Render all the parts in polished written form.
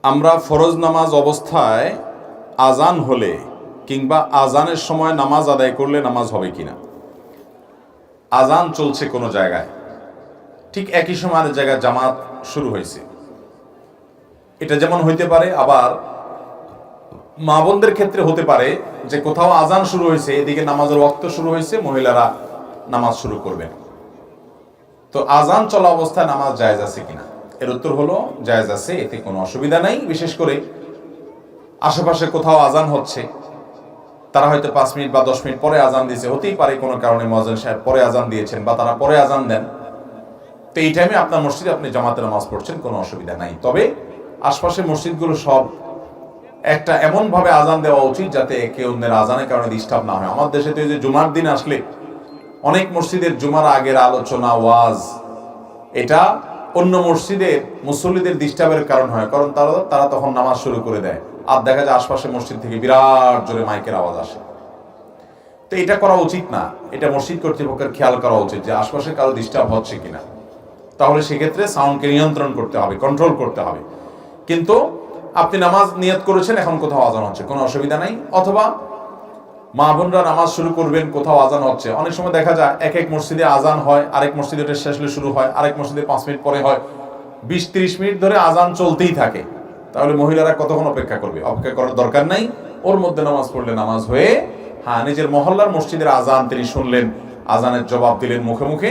আমরা ফরজ নামাজ অবস্থায় আজান হলে কিংবা আজানের সময় নামাজ আদায় করলে নামাজ হবে কিনা। আজান চলছে কোনো জায়গায়, ঠিক একই সময়ের জায়গায় জামাত শুরু হয়েছে, এটা যেমন হইতে পারে, আবার মা বোনদের ক্ষেত্রে হতে পারে যে কোথাও আজান শুরু হয়েছে, এদিকে নামাজের ওয়াক্ত শুরু হয়েছে, মহিলারা নামাজ শুরু করবেন। তো আজান চলা অবস্থায় নামাজ জায়েজ আছে কিনা, এর উত্তর হলো জায়েজ আছে, এতে কোনো অসুবিধা নাই। বিশেষ করে আশেপাশে কোথাও আজান হচ্ছে, তারা হয়তো 5 মিনিট বা 10 মিনিট পরে আজান দিয়েছে, হতেই পারে কোনো কারণে মুয়াজ্জিন সাহেব পরে আজান দিয়েছেন বা তারা পরে আজান দেন, তো এই টাইমে আপনার মসজিদে আপনি জামাতে নামাজ পড়ছেন, কোনো অসুবিধা নাই। তবে আশপাশের মসজিদগুলো সব একটা এমনভাবে আজান দেওয়া উচিত যাতে একে অন্যের আজানের কারণে ডিস্টার্ব না হয়। আমার দেশে তো এই যে জুমার দিন আসলে অনেক মসজিদের জুমার আগের আলোচনা ওয়াজ, এটা অন্য মসজিদের মুসল্লিদের ডিস্টার্বের কারণ হয়, কারণ তারা তখন নামাজ শুরু করে দেয়, আর দেখা যায় আশপাশের মসজিদ থেকে বিরাট জোরে মাইকের আওয়াজ আসে। তো এটা করা উচিত না, এটা মসজিদ কর্তৃপক্ষের খেয়াল করা উচিত যে আশপাশে কারো ডিস্টার্ব হচ্ছে কিনা, তাহলে সেক্ষেত্রে সাউন্ডকে নিয়ন্ত্রণ করতে হবে, কন্ট্রোল করতে হবে। কিন্তু আপনি নামাজ নিয়ত করেছেন, এখন কোথাও আজান হচ্ছে, কোনো অসুবিধা নাই। অথবা মা বোনরা নামাজ শুরু করবেন, কোথাও আজান হচ্ছে, অনেক সময় দেখা যায় এক এক মসজিদে আজান হয়, আরেক মসজিদে এটা শেষ হলে শুরু হয়, আরেক মসজিদে 5 মিনিট পরে হয়, 20-30 মিনিট ধরে আজান চলতেই থাকে। তাহলে মহিলারা কতক্ষণ অপেক্ষা করবে? অপেক্ষা করার দরকার নাই, ওর মধ্যে নামাজ পড়লে নামাজ হয়ে, হ্যাঁ, নিজের মহল্লার মসজিদের আজান তিনি শুনলেন, আজানের জবাব দিলেন মুখে মুখে,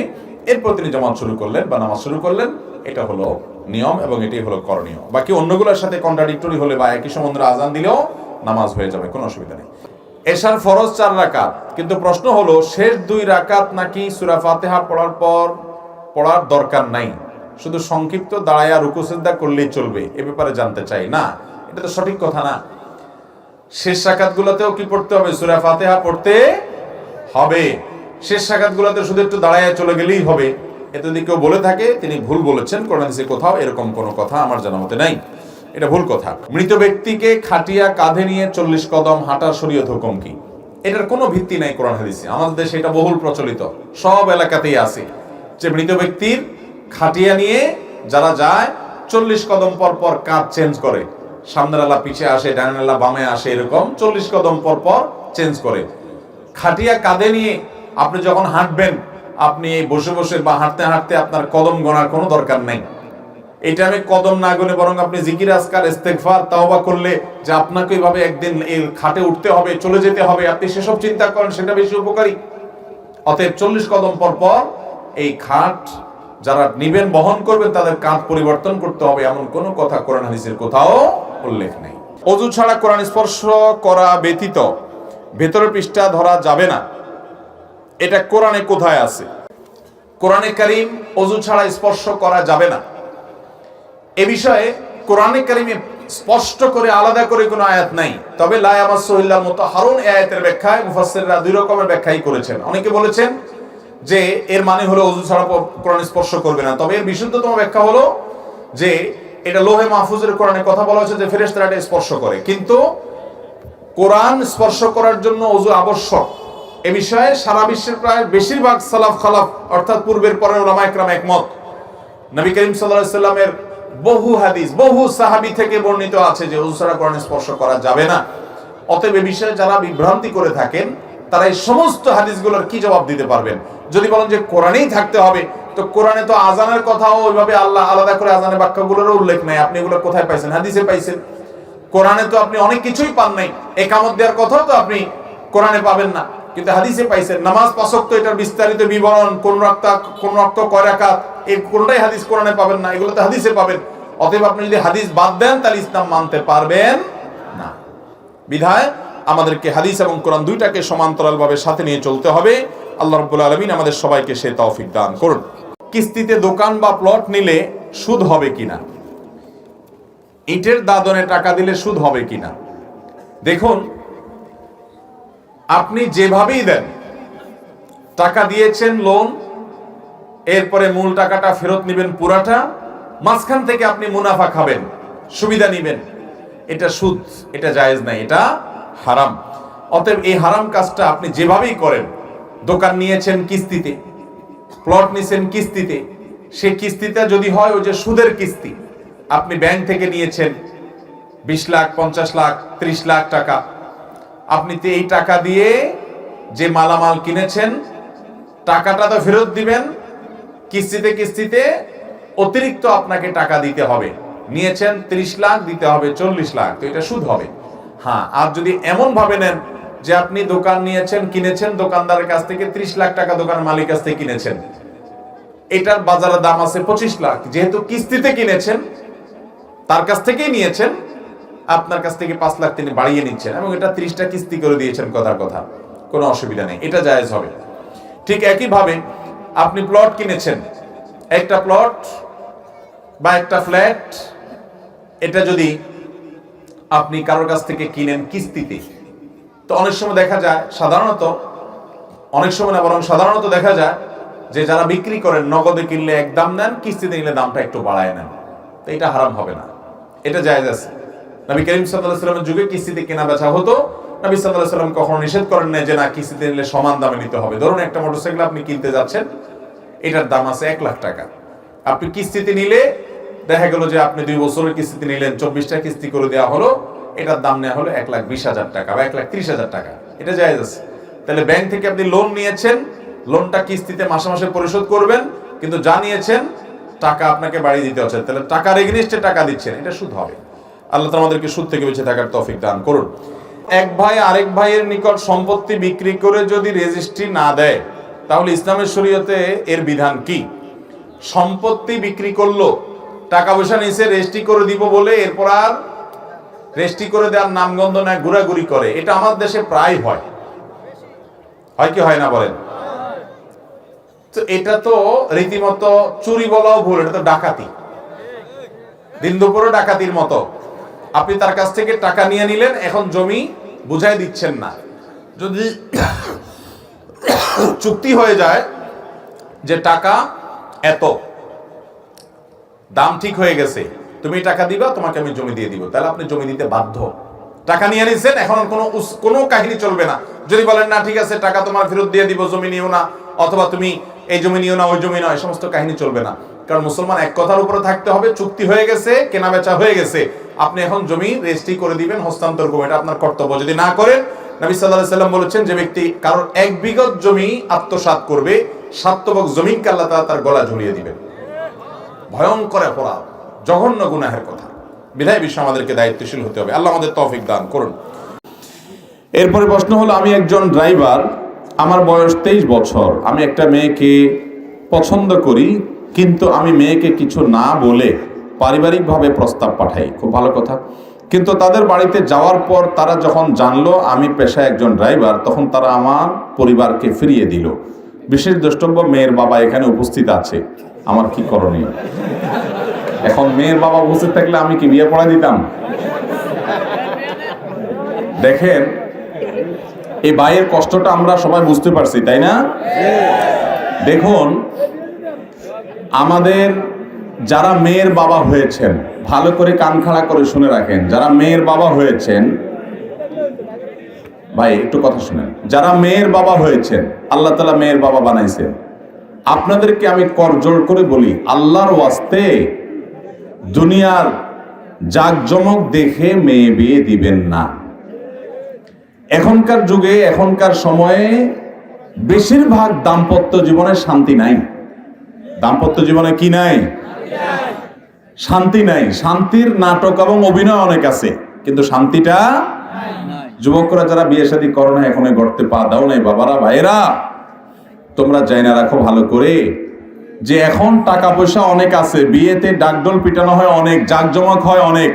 এরপর তিনি জামাত শুরু করলেন বা নামাজ শুরু করলেন, এটা হলো নিয়ম এবং এটাই হলো করণীয়। বাকি অন্যগুলোর সাথে কন্ট্রাডিক্টরি হলে বা একই সময় আজান দিলেও নামাজ হয়ে যাবে, কোনো অসুবিধা নেই। এশার ফরজ 4 রাকাত, কিন্তু প্রশ্ন হলো শেষ 2 রাকাত নাকি সূরা ফাতিহা পড়ার পর পড়ার দরকার নাই, শুধু সংক্ষিপ্ত দাঁড়ায়া রুকু সিজদা করলেই চলবে, এ ব্যাপারে জানতে চাই। না, এটা তো সঠিক কথা না। শেষ রাকাতগুলোতেও কি পড়তে হবে? সূরা ফাতিহা পড়তে হবে। শেষ রাকাতগুলোতে শুধু একটু দাঁড়ায়া চলে গেলেই হবে, এতে যদি কেউ বলে থাকে তিনি ভুল বলেছেন। কোরআন হাদিসে কোথাও এরকম কোনো কথা আমার জানা মতে নাই, এটা ভুল কথা। মৃত ব্যক্তিকে খাটিয়া কাঁধে নিয়ে 40 কদম হাঁটার শরীয়ত হুকুম কি? এটার কোনো ভিত্তি নাই কোরআন হাদিসে। আমাদের দেশে এটা বহুল প্রচলিত, সব এলাকাতেই আছে যে মৃত ব্যক্তির খাটিয়া নিয়ে যারা যায় 40 কদম পর পর কাঁধ চেঞ্জ করে, সামনের আলা পিছে আসে, ডানের আলা বামে আসে, এরকম 40 কদম পর পর চেঞ্জ করে। খাটিয়া কাঁধে নিয়ে আপনি যখন হাঁটবেন, আপনি বসে বসে বা হাঁটতে হাঁটতে আপনার কদম গণার কোনো দরকার নাই। এটা আমি কদম না গুনে বরং আপনি জিকির আজকার ইস্তেগফার তাওবা করলে যে আপনাকে এইভাবে একদিন এই খাটে উঠতে হবে, চলে যেতে হবে, আপনি সেসব চিন্তা করেন, সেটা বেশি উপকারী। অতএব 40 কদম পর পর এই খাট যারা নিবেন, বহন করবেন, তাদের কাঁধ পরিবর্তন করতে হবে, এমন কোনো কথা কোরআন হাদিসের কোথাও উল্লেখ নেই। ওযু ছাড়া কোরআন স্পর্শ করা ব্যতীত ভেতরের পৃষ্ঠা ধরা যাবে না, এটা কোরআনে কোথায় আছে? কোরআনে কারীম ওযু ছাড়া স্পর্শ করা যাবে না, এ বিষয়ে কোরআনে কারীমে স্পষ্ট করে আলাদা করে কোনো আয়াত নাই। তবে লা ইয়ামাসসু ইল্লাল মুতাহহারুন, এই আয়াতের ব্যাখ্যায় মুফাসসিররা 2 রকমের ব্যাখ্যাই করেছেন। অনেকে বলেছেন যে এর মানে হলো ওযু ছাড়া কোরআন স্পর্শ করবে না। তবে এর বিশুদ্ধতম ব্যাখ্যা হলো যে এটা লোহে মাহফুজের কোরআনে কথা বলা হয়েছে যে ফেরেশতারা এটা স্পর্শ করে, কিন্তু কোরআন স্পর্শ করার জন্য ওযু আবশ্যক। এ বিষয়ে সারা বিশ্বের প্রায় বেশিরভাগ সালাফ খালাফ অর্থাৎ পূর্বের পরের উলামা ইকরাম একমত। নবী করিম সাল্লাল্লাহু আলাইহি সাল্লামের বহু হাদিস, বহু সাহাবী থেকে বর্ণিত আছে যে ওযু ছাড়া কোরআন স্পর্শ করা যাবে না। অতএব এ বিষয়ে যারা বিভ্রান্তি করে থাকেন তারা এই সমস্ত হাদিসগুলোর কি জবাব দিতে পারবেন? যদি বলেন যে কোরআনেই থাকতে হবে, তো কোরআনে তো আজানের কথাও ওইভাবে আল্লাহ আলাদা করে আজানের বাক্যগুলোরও উল্লেখ নাই, আপনি এগুলো কোথায় পাইছেন? হাদিসে পাইছেন। কোরআনে তো আপনি অনেক কিছুই পান নাই, ইকামত দেওয়ার কথাও তো আপনি কোরআনে পাবেন না, কিন্তু হাদিসে পাইছেন। নামাজ 5 ওয়াক্ত, এটার বিস্তারিত বিবরণ, কোন ওয়াক্ত কয় রাকাত, এই কোনটাই হাদিস কোরআনে পাবেন না, এগুলো তো হাদিসে পাবেন। অতএব আপনি যদি হাদিস বাদ দেন তাহলে ইসলাম মানতে পারবেন না। বিধায় আমাদেরকে হাদিস এবং কোরআন দুইটাকে সমান্তরালভাবে সাথে নিয়ে চলতে হবে। আল্লাহ রাব্বুল আলামিন আমাদের সবাইকে সে তৌফিক দান করুন। কিস্তিতে দোকান বা প্লট নিলে সুদ হবে কিনা? ইটের দাদনে টাকা দিলে সুদ হবে কিনা? দেখুন, আপনি যেভাবেই দেন, টাকা দিয়েছেন লোন, এরপরে মূল টাকাটা ফেরত নেবেন পুরাটা, মাঝখান থেকে আপনি মুনাফা খাবেন, সুবিধা নেবেন, এটা সুদ, এটা জায়েজ নাই, এটা হারাম। অতএব এই হারাম কাজটা আপনি যেভাবেই করেন, দোকান নিয়েছেন কিস্তিতে, প্লট নিয়েছেন কিস্তিতে, সেই কিস্তিটা যদি হয় ওই যে সুদের কিস্তি, আপনি ব্যাংক থেকে নিয়েছেন, 20 লাখ, 50 লাখ, 30 লাখ টাকা। আপনি তো এই টাকা দিয়ে যে মালামাল কিনেছেন, টাকাটা তো ফেরত দিবেন কিস্তিতে কিস্তিতে, অতিরিক্ত আপনাকে টাকা দিতে হবে। নিয়েছেন 30 লাখ, দিতে হবে 40 লাখ, তো এটা সুদ হবে। হ্যাঁ, আর যদি এমন ভাবে নেন যে আপনি দোকান নিয়েছেন, কিনেছেন দোকানদারের কাছ থেকে 30 লাখ টাকা, দোকানের মালিক কাছ থেকে কিনেছেন, এটার বাজারের দাম আছে 25 লাখ, যেহেতু কিস্তিতে কিনেছেন, তার কাছ থেকেই নিয়েছেন, আপনার কাছ থেকে 5 লাখ তিনি বাড়িয়ে নিচ্ছেন এবং এটা 30টা কিস্তি করে দিয়েছেন, কথার কথা, কোনো অসুবিধা নেই, এটা জায়েজ হবে। ঠিক একইভাবে আপনি প্লট কিনেছেন, একটা প্লট বা একটা ফ্ল্যাট, এটা যদি আপনি কারোর কাছ থেকে কিনেন কিস্তিতে, তো অনেক সময় দেখা যায়, সাধারণত অনেক সময় না বরং সাধারণত দেখা যায় যে যারা বিক্রি করেন নগদে কিনলে এক দাম নেন, কিস্তিতে নিলে দামটা একটু বাড়ায় নেন, তো এটা হারাম হবে না, এটা জায়েজ আছে। নবী করিম সাল্লাল্লাহু আলাইহি ওয়াসাল্লামের যুগে কিস্তিতে কেনা বেচা হতো, নবী সাল্লাল্লাহু আলাইহি ওয়াসাল্লাম কখনো নিষেধ করেন না যে না কিস্তিতে নিলে সমান দামে নিতে হবে। ধরুন একটা মোটরসাইকেল আপনি কিনতে যাচ্ছেন, এটার দাম আছে 1 লাখ টাকা, আপনি কিস্তিতে নিলে দেখা গেল যে আপনি 2 বছরের কিস্তিতে নিলেন, 24টা কিস্তি করে দেওয়া হলো, এটার দাম নেওয়া হলো 1,20,000 টাকা বা 1,30,000 টাকা, এটা জায়েজ আছে। তাহলে ব্যাংক থেকে আপনি লোন নিয়েছেন, লোনটা কিস্তিতে মাসে মাসে পরিশোধ করবেন, কিন্তু যা নিয়েছেন টাকা আপনাকে বাড়িয়ে দিতে হচ্ছে, তাহলে টাকার এগেইনস্টে টাকা দিচ্ছেন, এটা সুদ হবে। আল্লাহ তাআলা আমাদেরকে সুদ থেকে বেঁচে থাকার তৌফিক দান করুন। এক ভাই আরেক ভাইয়ের নিকট সম্পত্তি বিক্রি করে যদি রেজিস্ট্রি না দেয়, তাহলে ইসলামের শরীয়তে এর বিধান কি? সম্পত্তি বিক্রি করলো, টাকা পয়সা নিচে রেজিস্ট্রি করে দিব বলে এরপর আর রেজিস্ট্রি করে দেওয়ার নামগন্ধ নেয়, ঘোরাঘুরি করে, এটা আমার দেশে প্রায় হয়, হয় কি হয় না বলেন? তো এটা তো রীতিমতো চুরি বলাও ভুল, এটা তো ডাকাতি, দিন দুপুরে ডাকাতির মতো। আপনি তার কাছ থেকে টাকা নিয়ে নিলেন, এখন জমি বুঝাই দিচ্ছেন না। যদি চুক্তি হয়ে যায় যে টাকা এত, দাম ঠিক হয়ে গেছে, তুমি টাকা দিবা, তোমাকে আমি জমি দিয়ে দিব, তাহলে আপনি জমি দিতে বাধ্য। টাকা নিয়ে নিছেন, এখন কোনো কাহিনী চলবে না। যদি বলেন না ঠিক আছে টাকা তোমার ফেরত দিয়ে দিব, জমি নিও না, অথবা তুমি এই জমি নিও না, ওই জমি নয়, সমস্ত কাহিনী চলবে না। কারণ মুসলমান এক কথার উপরে থাকতে হবে, চুক্তি হয়ে গেছে, কেনা বেচা হয়ে গেছে, আপনি এখন জমি রেজিস্ট্রি করে দিবেন, হস্তান্তর করবেন, এটা আপনার কর্তব্য। যদি না করেন, নবী সাল্লাল্লাহু আলাইহি ওয়াসাল্লাম বলেছেন যে ব্যক্তি কারোর 1 বিঘত জমি আত্মসাৎ করবে, 7 তবক জমিনকে আল্লাহ তাআলা তার গলা ঝুলিয়ে দিবেন। ভয়ঙ্কর অপরাধ, জঘন্য গুনাহের কথা। বিধায় বিষয়ে আমাদেরকে দায়িত্বশীল হতে হবে। আল্লাহ আমাদের তৌফিক দান করুন। এরপরে প্রশ্ন হলো, আমি একজন ড্রাইভার, আমার বয়স 23 বছর, আমি একটা মেয়েকে পছন্দ করি, কিন্তু আমি মেয়েকে কিছু না বলে পারিবারিকভাবে প্রস্তাব পাঠাই, খুব ভালো কথা, কিন্তু তাদের বাড়িতে যাওয়ার পর তারা যখন জানলো আমি পেশায় একজন ড্রাইভার, তখন তারা আমার পরিবারকে ফিরিয়ে দিল। বিশেষ দ্রষ্টব্য মেয়ের বাবা এখানে উপস্থিত আছে, আমার কি করণীয়? এখন মেয়ের বাবা উপস্থিত থাকলে আমি কি বিয়ে পড়াই দিতাম? দেখেন, এই ভাইয়ের কষ্টটা আমরা সবাই বুঝতে পারছি, তাই না? দেখুন, আমাদের যারা মেয়ের বাবা হয়েছেন, ভালো করে কান খাড়া করে শুনে রাখেন, যারা মেয়ের বাবা হয়েছেন, ভাই একটু কথা শুনেন, যারা মেয়ের বাবা হয়েছেন, আল্লাহ তাআলা মেয়ের বাবা বানাইছেন, আপনাদেরকে আমি করজোড় করে বলি, আল্লাহর ওয়াস্তে দুনিয়ার জাকজমক দেখে মেয়ে বিয়ে দিবেন না। এখনকার যুগে, এখনকার সময়ে বেশিরভাগ দাম্পত্য জীবনে শান্তি নাই। দাম্পত্য জীবনে কি নাই? শান্তি নাই। শান্তির নাটক এবং অভিনয় অনেক আছে, কিন্তু শান্তিটা নাই। যুবকরা যারা বিয়ে শাদী করো না, এখন গড়তে পা দাও নাই, বাবারা ভাইয়েরা, তোমরা জানা রাখো ভালো করে যে এখন টাকা পয়সা অনেক আছে, বিয়েতে ডাকডোল পিটানো হয় অনেক, জাকজমক হয় অনেক,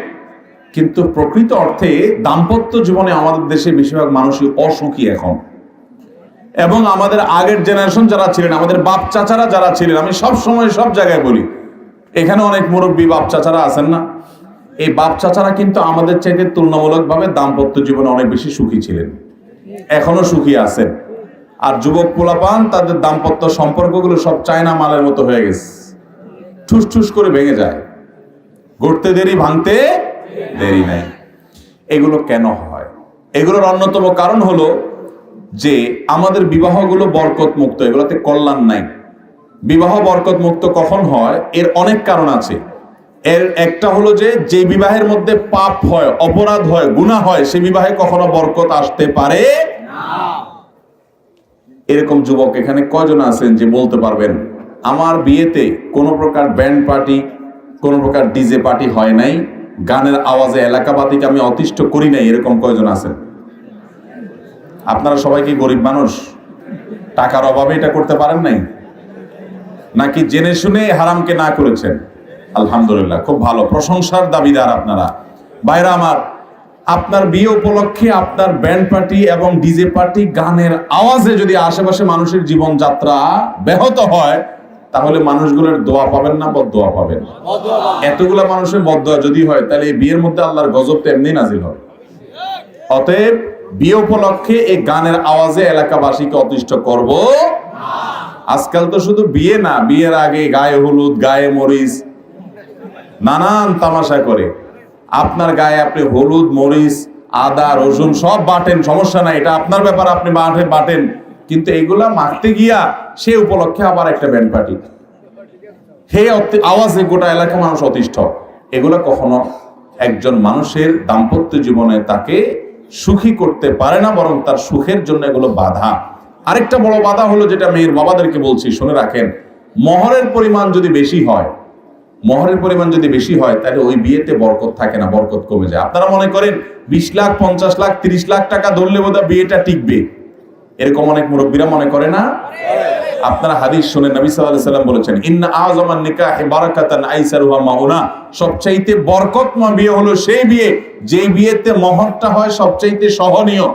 কিন্তু প্রকৃত অর্থে দাম্পত্য জীবনে আমাদের দেশে বেশিরভাগ মানুষই অসুখী এখন। এবং আমাদের আগের জেনারেশন যারা ছিলেন, আমাদের বাপ চাচারা যারা ছিলেন, আমি সব সময় সব জায়গায় বলি, এখানে অনেক মুরব্বী বাপ চাচারা আছেন না, এই বাপ চাচারা কিন্তু আমাদের চাইতে তুলনামূলকভাবে দাম্পত্য জীবনে অনেক বেশি সুখী ছিলেন, এখনো সুখী আছেন। আর যুবক পোলাপান, তাদের দাম্পত্য সম্পর্কগুলো সব চায়না মালের মতো হয়ে গেছে, ঠুস ঠুস করে ভেঙে যায়, গড়তে দেরি ভাঙতে দেরি নাই। এগুলো কেন হয়? এগুলোর অন্যতম কারণ হলো যে আমাদের বিবাহগুলো বরকত মুক্ত, এগুলোতে কল্যাণ নাই। বিবাহ বরকত মুক্ত কখন হয়? এর অনেক কারণ আছে। এর একটা হলো যে বিবাহের মধ্যে পাপ হয়, অপরাধ হয়, গুনাহ হয়, সে বিবাহে কখনো বরকত আসতে পারে না। এরকম যুবক এখানে কয়জন আছেন যে বলতে পারবেন আমার বিয়েতে কোনো প্রকার ব্যান্ড পার্টি, কোনো প্রকার ডিজে পার্টি হয় নাই, গানের আওয়াজে এলাকাবাসীকে আমি অতিষ্ঠ করি নাই? এরকম কয়জন আছেন? আপনারা সবাই কি গরিব মানুষ? টাকার অভাবে এটা করতে পারেন নাই, নাকি জেনে শুনে হারামকে না করেছেন? আলহামদুলিল্লাহ, খুব ভালো, প্রশংসার দাবিদার আপনারা। ভাইরা আমার, আপনার বিয়ে উপলক্ষে আপনার ব্যান্ড পার্টি এবং ডিজে পার্টি গানের আওয়াজে যদি আশেপাশে মানুষের জীবনযাত্রা ব্যাহত হয়, তাহলে মানুষগুলোর দোয়া পাবেন না বদদোয়া পাবেন? এতগুলা মানুষের বদদোয়া যদি হয়, তাহলে এই বিয়ের মধ্যে আল্লাহর গজব তো এমনি নাজিল হবে। অতএব বিয়ে উপলক্ষে এই গানের আওয়াজে এলাকাবাসীকে অতিষ্ঠ করব। আজকাল তো শুধু বিয়ে না, বিয়ের আগে গায়ে হলুদ, গায়ে মরিচ, নানান তামাশা করে। আপনার গায়ে আপনি হলুদ, মরিচ, আদা, রসুন সব বাটেন, সমস্যা নাই, এটা আপনার ব্যাপার, আপনি বাটেন। কিন্তু এইগুলা মাখতে গিয়া সে উপলক্ষে আবার একটা ব্যান্ড পার্টি, হে আওয়াজে গোটা এলাকা মানুষ অতিষ্ঠ। এগুলা কখনো একজন মানুষের দাম্পত্য জীবনে তাকে সুখী করতে পারে না, বরং তার সুখের জন্য এগুলো বাধা। আরেকটা বড় বাধা হলো, যেটা মেয়ের বাবাদেরকে বলছি, শুনে রাখেন, মহরের পরিমাণ যদি বেশি হয়, মহরের পরিমাণ যদি বেশি হয়, তাহলে ওই বিয়েতে বরকত থাকে না, বরকত কমে যায়। আপনারা মনে করেন 20 লাখ, 50 লাখ, 30 লাখ টাকা ধরলে বোধহয় বিয়েটা টিকবে, এরকম অনেক মুরব্বীরা মনে করে না? আপনারা হাদিস শুনেন, নবী সাল্লাল্লাহু আলাইহি ওয়াসাল্লাম বলেছেন, ইন্না আযমান নিকাহি বারাকাতান আইসারুহা মাউনা, সবচাইতে বরকতময় বিয়ে হলো সেই বিয়ে যেই বিয়েতে মহরটা হয় সবচাইতে সহনীয়,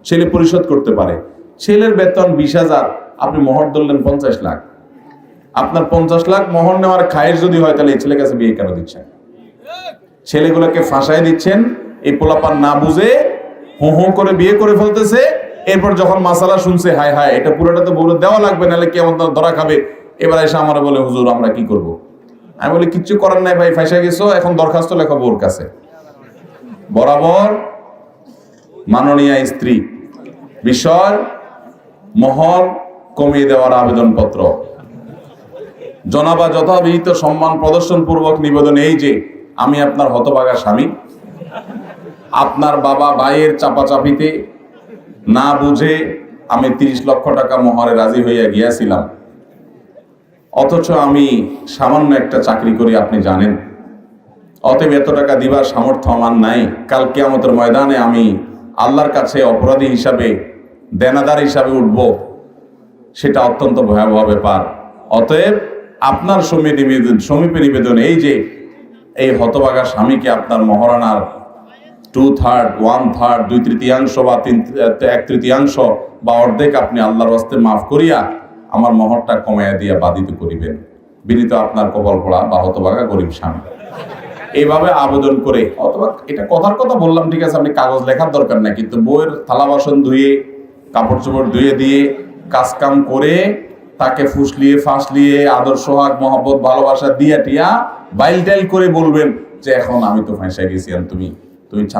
ছেলে পরিশোধ করতে পারে। ছেলের বেতন 20,000, আপনি মোহর ধরলেন 50 লাখ। আপনার 50 লাখ মোহর নেওয়ার খায়েশ যদি হয়, তাহলে এই ছেলের কাছে বিয়ে কেন দিচ্ছেন? ছেলেগুলোকে ফাঁসায় দিচ্ছেন, এই পোলাপান না বুঝে হু হু করে বিয়ে করে ফেলতেছে। এরপর যখন মাসালা শুনছে, হায় হায়, এটা পুরোটা তো বলে দেওয়া লাগবে, নাহলে কেমন ধরা খাবে। এবার এসে আমার বলে, হুজুর আমরা কি করব? আমি বলি, কিচ্ছু করার নাই ভাই, ফাঁসা গেছো, এখন দরখাস্ত লেখো বোর কাছে, বরাবর মাননীয় স্ত্রী, বিষয় মোহর কমিয়ে দেওয়ার আবেদনপত্র, জনাবা যথাবিহিত সম্মান প্রদর্শন পূর্বক নিবেদন এই যে, আমি আপনার হতভাগা স্বামী, আপনার বাবা ভাইয়ের চাপাচাপিতে না বুঝে আমি 30 লক্ষ টাকা মোহরে রাজি হইয়া গিয়াছিলাম, অথচ আমি সামান্য একটা চাকরি করি, আপনি জানেন। অতএব এত টাকা দিবার সামর্থ্য আমার নাই। কাল কিয়ামতের ময়দানে আমি আল্লাহর কাছে অপরাধী হিসাবে, দেনাদার হিসাবে উঠব, সেটা অত্যন্ত ভয়াবহ ব্যাপার। অতএব আপনার সমীপে নিবেদন এই যে, এই হতভাগা স্বামীকে আপনার মহারানার 2/3, 1/3, 2/3 বা 1/3 বা অর্ধেক আপনি আল্লাহর হস্তে মাফ করিয়া আমার মহরটা কমাইয়া দিয়া বাধিত করিবেন। বিনীত আপনার কপাল পড়া বা হতভাগা গরিব স্বামী। এইভাবে আবেদন করে, অথবা এটা কথার কথা বললাম, ঠিক আছে, আপনি কাগজ লেখার দরকার নাই, কিন্তু বইয়ের থালা বাসন ধুয়ে, কাপড় চোপড় ধুয়ে দিয়ে, কাজ কাম করে, তাকে ফুসলিয়ে ফাঁসলিয়ে আদর সোহাগ মহব্বত ভালোবাসা দিয়া টিয়া বাইল টাইল করে বলবেন যে, এখন আমি তো ফাঁসা গেছি, আর তুমি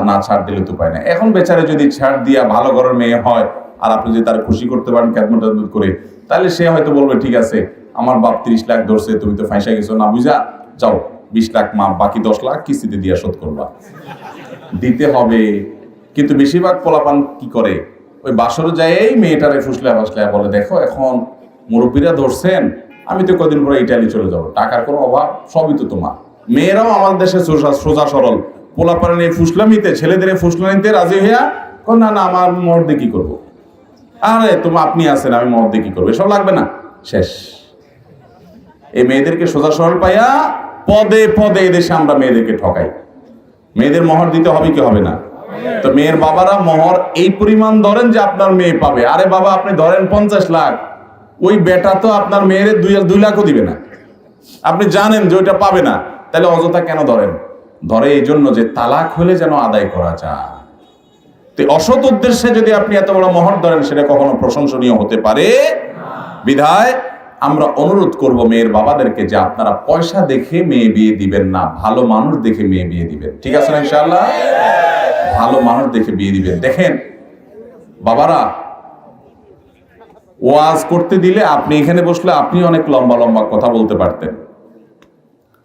না ছাড় দিলে তো পায় না। এখন বেচারে যদি ছাড় দিয়া ভালো ঘরের মেয়ে হয়, আর আপনি যদি তার খুশি করতে পারেন খেদমত করে, তাহলে সে হয়তো বলবে, ঠিক আছে, আমার বাপ 30 লাখ ধরছে, তুমি তো ফাঁসা গেছো, না বুঝা যাও, 20 লাখ মাপ, বাকি 10 লাখ কিস্তিতে দিয়া শোধ করবা, দিতে হবে। কিন্তু বেশিরভাগ পোলাপান কি করে, ওই বাসর যায় মেয়েটারে ফুসলা ফাসলা বলে, দেখো এখন মুরব্বীরা ধরছেন, আমি তো কদিন পরে ইটালি চলে যাবো, টাকার কোনো অভাব, সবই তো তোমার। মেয়েরাও আমাদের দেশে সোজা সরল, পোলাপানের এই ফুসলামিতে, ছেলেদের ফুসলামিতে রাজি হইয়া, না না আমার মহর দিয়ে কি করবো, আরে আপনি আছেন, আমি মহর দিয়ে কি করবো, এসব লাগবে না, শেষ। এই মেয়েদেরকে সোজা সরল পাইয়া পদে পদে এদেশে আমরা মেয়েদেরকে ঠকাই। মেয়েদের মহর দিতে হবে কি হবে না? তো মেয়ের বাবারা মহর এই পরিমাণ ধরেন যে আপনার মেয়ে পাবে। আরে বাবা, আপনি ধরেন 50 লাখ, ওই বেটা তো আপনার মেয়ের 2 লাখও দিবে না, আপনি জানেন যে ওইটা পাবে না, তাহলে অযথা কেন ধরেন? ধরে এই জন্য যে তালাক হলে যেন আদায় করা যায়। তো অসৎ উদ্দেশ্যে যদি আপনি এত বড় মহর ধরেন, সেটা কখনো প্রশংসনীয় হতে পারে বিধায় আমরা অনুরোধ করব মেয়ের বাবাদেরকে যে, আপনারা পয়সা দেখে মেয়ে বিয়ে দিবেন না, ভালো মানুষ দেখে মেয়ে বিয়ে দিবেন। ঠিক আছে না? ইনশাআল্লাহ ভালো মানুষ দেখে বিয়ে দিবেন। দেখেন বাবারা, ওয়াজ করতে দিলে আপনি এখানে বসলে আপনি অনেক লম্বা লম্বা কথা বলতে পারতেন,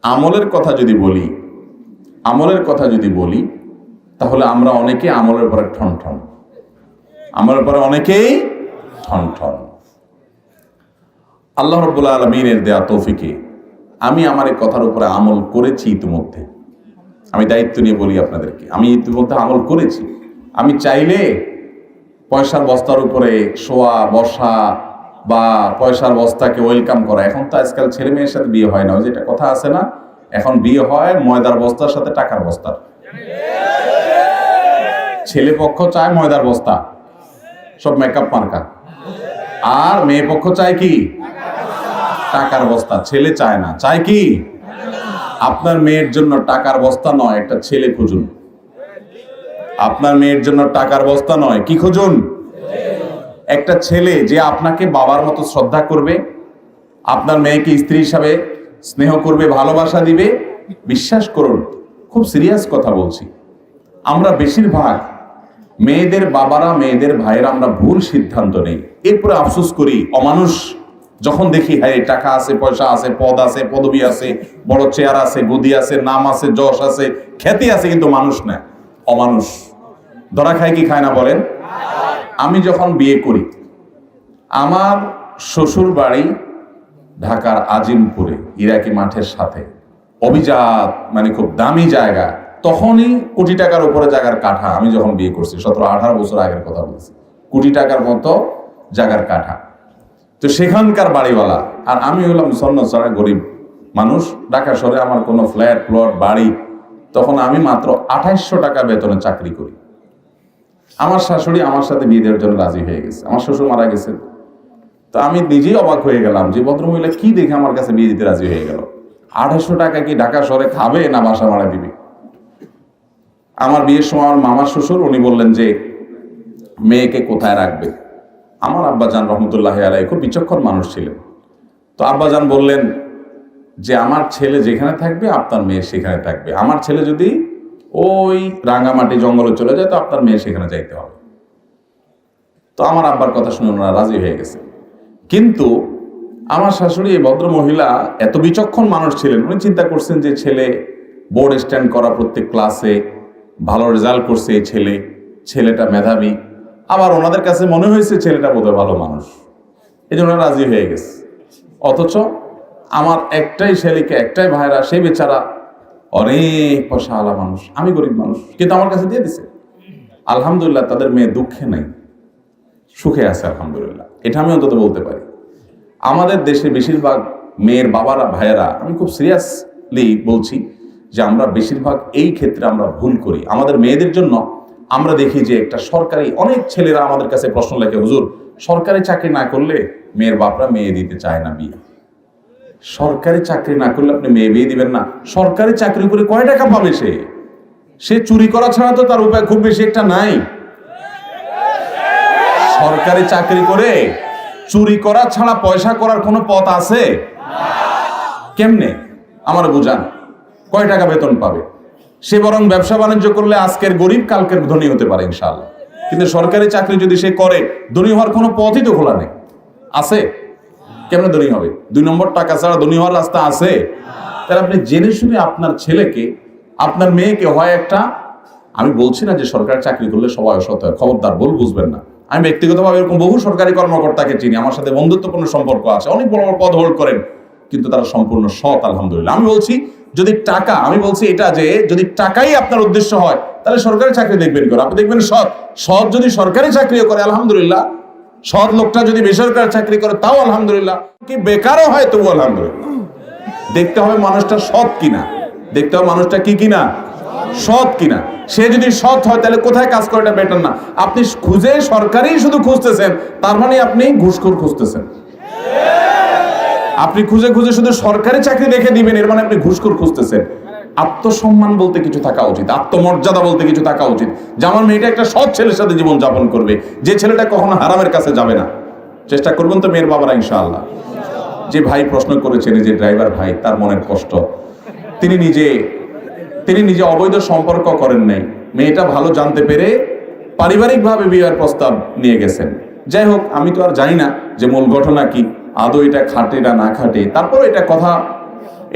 আমলের কথা যদি বলি তাহলে আমরা অনেকে আমলের পরে ঠন আমলের পরে অনেকেই ঠন। আল্লাহ রাব্বুল আলামিনের দেয়া তৌফিকে আমি আমার এই কথার উপরে আমল করেছি ইতিমধ্যে। আমি দায়িত্ব নিয়ে বলি আপনাদেরকে, আমি ইতিমধ্যে আমল করেছি। আমি চাইলে পয়সার বস্তার উপরে শোয়া বসা বা পয়সার বস্তাকে ওয়েলকাম করা, এখন তো আজকাল ছেলে মেয়ের সাথে বিয়ে হয় না, ওই যেটা কথা আছে না, এখন বিয়ে হয় ময়দার বস্তার সাথে টাকার বস্তার। ছেলে পক্ষ চায় ময়দার বস্তা, সব মেকআপ মার্কা, আর মেয়ে পক্ষ চায় কি টাকার বস্তা। ছেলে চায় না, চায় কি? আপনার মেয়ের জন্য টাকার বস্তা নয়, একটা ছেলে খুঁজুন। আপনার মেয়ের জন্য টাকার বস্তা নয়, কি খুঁজুন? একটা ছেলে যে আপনাকে বাবার মতো শ্রদ্ধা করবে, আপনার মেয়েকে স্ত্রী হিসাবে স্নেহ করবে, ভালোবাসা দিবে। বিশ্বাস করুন, খুব সিরিয়াস কথা বলছি, আমরা বেশিরভাগ মেয়েদের বাবারা, মেয়েদের ভাইয়েরা আমরা ভুল সিদ্ধান্ত নেই, এরপরে আফসোস করি। অমানুষ যখন দেখি, হ্যাঁ টাকা আছে, পয়সা আছে, পদ আছে, পদবি আছে, বড় চেয়ার আছে, গদি আছে, নাম আছে, যশ আছে, খ্যাতি আছে, কিন্তু মানুষ না, অমানুষ। ধরা খায় কি খায় না বলেন? আমি যখন বিয়ে করি, আমার শ্বশুর বাড়ি ঢাকার আজিমপুরে, ইরাকি মাঠের সাথে, অভিজাত, মানে খুব দামি জায়গা। তখনই কোটি টাকার উপরে জায়গার কাঠা। আমি যখন বিয়ে করছি 17-18 বছর আগের কথা বলছি, কোটি টাকার মতো জায়গার কাঠা। তো সেখানকার বাড়িওয়ালা, আর আমি হলাম সন্ন্যসারা গরিব মানুষ। ঢাকা শহরে আমার কোনো ফ্ল্যাট প্লট বাড়ি, তখন আমি মাত্র 2800 টাকা বেতনে চাকরি করি। আমার শাশুড়ি আমার সাথে বিয়ে দেওয়ার জন্য রাজি হয়ে গেছে। আমার শ্বশুর মারা গেছেন, তো আমি নিজেই অবাক হয়ে গেলাম যে ভদ্রমহিলা কি দেখে আমার কাছে বিয়ে দিতে রাজি হয়ে গেল। 2800 টাকা কি ঢাকা শহরে খাবে না বাসা ভাড়া দিবে? আমার বিয়ের সময় আমার মামার শ্বশুর, উনি বললেন যে মেয়েকে কোথায় রাখবে। আমার আব্বাজান রহমতুল্লাহ আলাইহি খুব বিচক্ষণ মানুষ ছিলেন। তো আব্বাজান বললেন যে আমার ছেলে যেখানে থাকবে আপনার মেয়ে সেখানে থাকবে। আমার ছেলে যদি ওই রাঙ্গামাটি জঙ্গলে চলে যায়, তো আপনার মেয়ে সেখানে যাইতে হবে। তো আমার আব্বার কথা শুনে ওনারা রাজি হয়ে গেছে। কিন্তু আমার শাশুড়ি, এই ভদ্র মহিলা এত বিচক্ষণ মানুষ ছিলেন, উনি চিন্তা করছেন যে ছেলে বোর্ড স্ট্যান্ড করা, প্রত্যেক ক্লাসে ভালো রেজাল্ট করছে, এই ছেলেটা মেধাবী, আবার ওনাদের কাছে মনে হয়েছে ছেলেটা বোধহয় ভালো মানুষ, এই জন্য রাজি হয়ে গেছে। অথচ আমার একটাই ছেলেকে, একটাই ভাইরা, সেই বেচারা অনেক পয়সা আলা মানুষ, আমি গরিব মানুষ, কিন্তু আমার কাছে দিয়ে দিছে। আলহামদুলিল্লাহ, তাদের মেয়ে দুঃখে নাই, সুখে আছে আলহামদুলিল্লাহ, এটা আমি অন্তত বলতে পারি। আমাদের দেশে বেশিরভাগ মেয়ের বাবারা, ভাইয়েরা, আমি খুব সিরিয়াসলি বলছি যে আমরা বেশিরভাগ এই ক্ষেত্রে আমরা ভুল করি। আমাদের মেয়েদের জন্য আমরা দেখি যে একটা সরকারি, অনেক ছেলেরা আমাদের কাছে প্রশ্ন লেখে, হুজুর সরকারি চাকরি না করলে মেয়ের বাপরা মেয়ে দিতে চায় না বিয়ে। সরকারি চাকরি না করলে আপনি মেয়ে বিয়ে দিবেন না? সরকারি চাকরি করে কয় টাকা পাবে সে চুরি করা ছাড়া তো তার উপায় খুব বেশি একটা নাই। সরকারি চাকরি করে চুরি করা ছাড়া পয়সা করার কোনো পথ আছে? কেমনে আমার বুঝান, কয় টাকা বেতন পাবে? সে বরং ব্যবসা বাণিজ্য করলে আজকের গরিব কালকের ধনী হতে পারে ইনশাআল্লাহ, কিন্তু সরকারি চাকরি যদি সে করে, ধনী হওয়ার কোনো পথই তো খোলা নেই। আছে? কেমনে ধনী হবে? 2 নম্বর টাকা ছাড়া ধনী হওয়ার রাস্তা আছে? তাহলে আপনি জেনে শুনে আপনার ছেলেকে, আপনার মেয়েকে হয় একটা, আমি বলছি না যে সরকারি চাকরি করলে সবাই অসৎ হয়, খবরদার, ভুল বুঝবেন না। আমি ব্যক্তিগতভাবে এরকম বহু সরকারি কর্মকর্তাকে চিনি, আমার সাথে বন্ধুত্বপূর্ণ সম্পর্ক আছে, অনেক বড় বড় পদ হোল্ড করেন, কিন্তু তারা সম্পূর্ণ সৎ আলহামদুলিল্লাহ। আমি বলছি যদি টাকা, আমি বলছি এটা যে যদি টাকাই আপনার উদ্দেশ্য হয়, তাহলে সরকারি চাকরি দেখবেন কেন? আপনি দেখবেন সৎ যদি সরকারি চাকরিও করে আলহামদুলিল্লাহ, সৎ লোকটা যদি বেসরকারি চাকরি করে তাও আলহামদুলিল্লাহ, কি বেকারও হয় তবু আলহামদুলিল্লাহ। দেখতে হবে মানুষটা সৎ কিনা, দেখতে হবে মানুষটা কি কিনা, সৎ কিনা। সে যদি সৎ হয় তাহলে কোথায় কাজ করাটা বেটার না? আপনি খুঁজে সরকারি শুধু খুঁজতেছেন, তার মানে আপনি ঘুষখোর খুঁজতেছেন। আপনি খুঁজে খুঁজে শুধু সরকারি চাকরি দেখে দিবেন, এর মানে আপনি ঘুষখোর খুঁজতেছেন। আত্মসম্মান বলতে কিছু থাকা উচিত, আত্মমর্যাদা বলতে কিছু থাকা উচিত, যে আমার মেয়েটা একটা সৎ ছেলের সাথে জীবন যাপন করবে, যে ছেলেটা কখনো হারামের কাছে যাবে না। চেষ্টা করবেন তো মেয়ের বাবারা ইনশাআল্লাহ। যে ভাই প্রশ্ন করেছেন, যে ড্রাইভার ভাই, তার মনের কষ্ট, তিনি নিজে অবৈধ সম্পর্ক করেন নাই, মেয়েটা ভালো জানতে পেরে পারিবারিকভাবে বিয়ের প্রস্তাব নিয়ে গেছেন। যাই হোক, আমি তো আর জানি না যে মূল ঘটনা কি, আদৌ এটা খাটে না না খাটে, তারপরে এটা কথা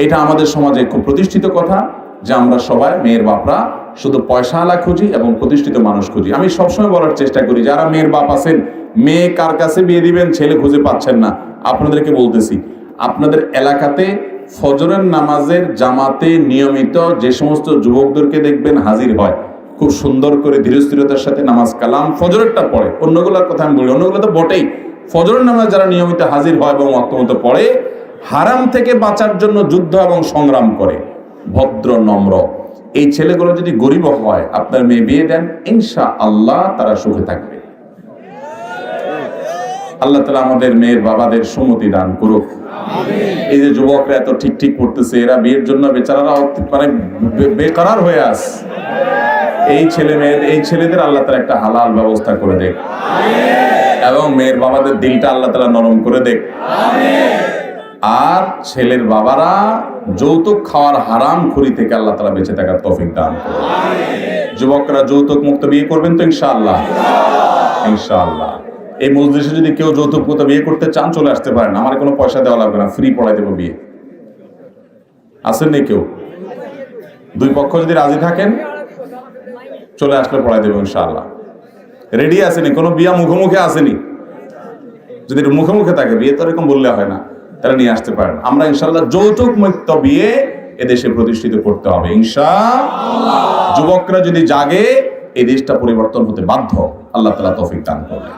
এটা আমাদের সমাজে খুব প্রতিষ্ঠিত কথা যে আমরা সবাই মেয়ের বাপরা শুধু পয়সাওয়ালা খুঁজি এবং প্রতিষ্ঠিত মানুষ খুঁজি। আমি সবসময় বলার চেষ্টা করি, যারা মেয়ের বাপ আছেন, মেয়ে কার কাছে বিয়ে দিবেন, ছেলে খুঁজে পাচ্ছেন না, আপনাদেরকে বলতেছি, আপনাদের এলাকাতে ফজরের নামাজের জামাতে নিয়মিত যে সমস্ত যুবকদেরকে দেখবেন হাজির হয়, খুব সুন্দর করে ধীরস্থিরতার সাথে নামাজ কালাম ফজরেরটা পড়ে, অন্যগুলোর কথা আমি বলি, অন্যগুলো তো বটেই, ফজরের নামাজ যারা নিয়মিত হাজির হয় এবং অক্তমত পড়ে, হারাম থেকে বাঁচার জন্য যুদ্ধ এবং সংগ্রাম করে, ভদ্র নম্র, এই ছেলেগুলো যদি গরিব হয়, আপনার মেয়ে বিয়ে দেন, ইনশাআল্লাহ তারা সুখে থাকবে। আল্লাহ তাআলা আমাদের মেয়ের বাবাদের সুমতি দান করুক। এই যে যুবকরা এত ঠিক ঠিক করতেছে, এরা বিয়ের জন্য বেচারারা মানে বেকারার হয়ে আস, এই ছেলেদের আল্লাহ তাআলা একটা হালাল ব্যবস্থা করে দেখ, এবং মেয়ের বাবাদের দিলটা আল্লাহ তাআলা নরম করে দেখ। আর ছেলের বাবারা যৌতুক খাওয়ার হারাম খুরি থেকে আল্লাহ তাআলা বেঁচে থাকার তৌফিক দান করুন। যুবকরা যৌতুক মুক্ত বিয়ে করবেন তো ইনশাআল্লাহ? ইনশাআল্লাহ। এই মজলিসে যদি কেউ যৌতুক মুক্ত বিয়ে করতে চান, চলে আসতে পারেন, আমার কোনো পয়সা দেওয়া লাগবে না, ফ্রি পড়াই দেবো বিয়ে। আসেন নি কেউ? দুই পক্ষ যদি রাজি থাকেন, চলে আসলে পড়াই দেবো ইনশাআল্লাহ। রেডি আসেনি? কোনো বিয়া মুখোমুখি আসেনি? যদি মুখে মুখে থাকে, বিয়ে তো এরকম বললে হয় না, তারা নিয়ে আসতে পারেন। আমরা ইনশাআল্লাহ যৌতুক মুক্ত বিয়ে এদেশে প্রতিষ্ঠিত করতে হবে ইনশাআল্লাহ। যুবকরা যদি জাগে, এই দেশটা পরিবর্তন হতে বাধ্য। আল্লাহ তাআলা তৌফিক দান করবেন।